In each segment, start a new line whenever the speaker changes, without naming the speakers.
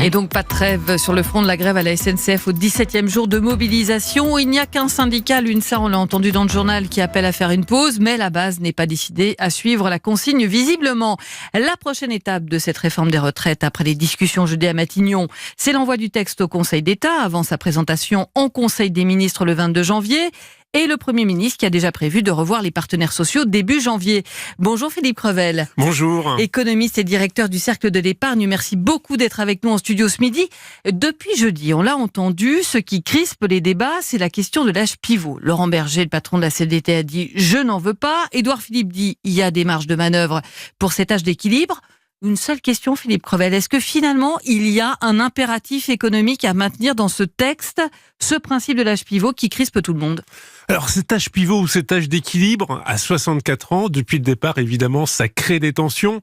Et donc pas de trêve sur le front de la grève à la SNCF au 17e jour de mobilisation. Il n'y a qu'un syndicat, l'UNSA, on l'a entendu dans le journal, qui appelle à faire une pause, mais la base n'est pas décidée à suivre la consigne visiblement. La prochaine étape de cette réforme des retraites, après les discussions jeudi à Matignon, c'est l'envoi du texte au Conseil d'État avant sa présentation en Conseil des ministres le 22 janvier. Et le Premier ministre qui a déjà prévu de revoir les partenaires sociaux début janvier. Bonjour Philippe Crevel.
Bonjour.
Économiste et directeur du Cercle de l'Épargne, merci beaucoup d'être avec nous en studio ce midi. Depuis jeudi, on l'a entendu, ce qui crispe les débats, c'est la question de l'âge pivot. Laurent Berger, le patron de la CFDT, a dit « je n'en veux pas ». Édouard Philippe dit « il y a des marges de manœuvre pour cet âge d'équilibre ». Une seule question, Philippe Crevel. Est-ce que finalement, il y a un impératif économique à maintenir dans ce texte, ce principe de l'âge pivot qui crispe tout le monde ?
Alors cet âge pivot ou cet âge d'équilibre, à 64 ans, depuis le départ, évidemment, ça crée des tensions.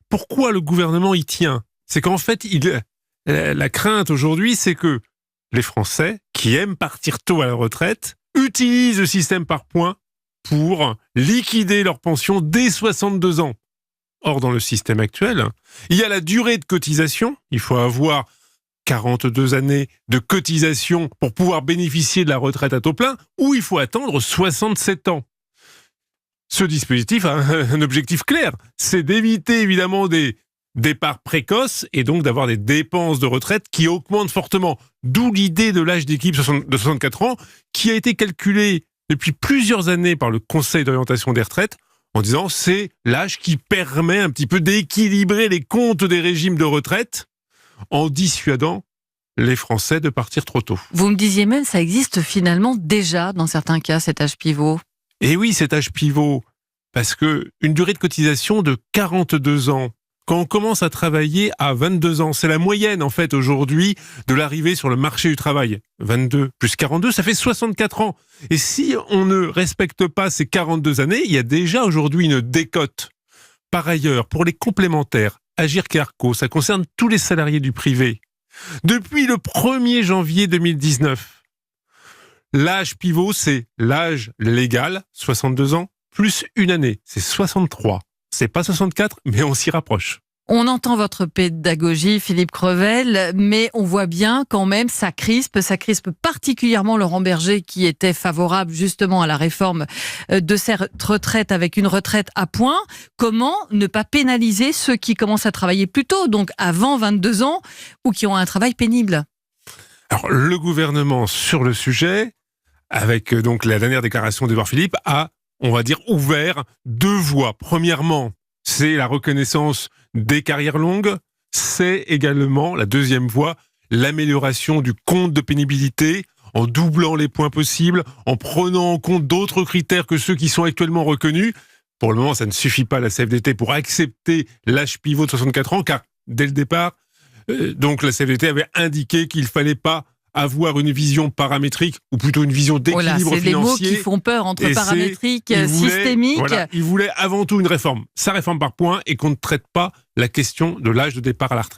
Pourquoi le gouvernement y tient ? C'est qu'en fait, la crainte aujourd'hui, c'est que les Français, qui aiment partir tôt à la retraite, utilisent le système par points pour liquider leur pension dès 62 ans. Or, dans le système actuel, il y a la durée de cotisation. Il faut avoir 42 années de cotisation pour pouvoir bénéficier de la retraite à taux plein, ou il faut attendre 67 ans. Ce dispositif a un objectif clair, c'est d'éviter évidemment des départs précoces et donc d'avoir des dépenses de retraite qui augmentent fortement. D'où l'idée de l'âge d'équilibre de 64 ans, qui a été calculé depuis plusieurs années par le Conseil d'orientation des retraites, en disant c'est l'âge qui permet un petit peu d'équilibrer les comptes des régimes de retraite en dissuadant les Français de partir trop tôt.
Vous me disiez même, ça existe finalement déjà dans certains cas, cet âge pivot.
Et oui, cet âge pivot, parce que une durée de cotisation de 42 ans, quand on commence à travailler à 22 ans, c'est la moyenne en fait aujourd'hui de l'arrivée sur le marché du travail. 22 plus 42, ça fait 64 ans. Et si on ne respecte pas ces 42 années, il y a déjà aujourd'hui une décote. Par ailleurs, pour les complémentaires, Agirc-Arrco, ça concerne tous les salariés du privé. Depuis le 1er janvier 2019, l'âge pivot, c'est l'âge légal, 62 ans, plus une année, c'est 63. C'est pas 64, mais on s'y rapproche.
On entend votre pédagogie, Philippe Crevel, mais on voit bien quand même, ça crispe particulièrement Laurent Berger qui était favorable justement à la réforme de cette retraite avec une retraite à points. Comment ne pas pénaliser ceux qui commencent à travailler plus tôt, donc avant 22 ans, ou qui ont un travail pénible ?
Alors, le gouvernement sur le sujet, avec donc la dernière déclaration d'Édouard Philippe, a, on va dire, ouvert deux voies. Premièrement, c'est la reconnaissance des carrières longues. C'est également, la deuxième voie, l'amélioration du compte de pénibilité en doublant les points possibles, en prenant en compte d'autres critères que ceux qui sont actuellement reconnus. Pour le moment, ça ne suffit pas, la CFDT, pour accepter l'âge pivot de 64 ans, car dès le départ, donc la CFDT avait indiqué qu'il ne fallait pas avoir une vision paramétrique, ou plutôt une vision d'équilibre financier.
C'est des mots qui font peur entre paramétrique, systémique.
Voilà, il voulait avant tout une réforme, sa réforme par points, et qu'on ne traite pas la question de l'âge de départ à la retraite.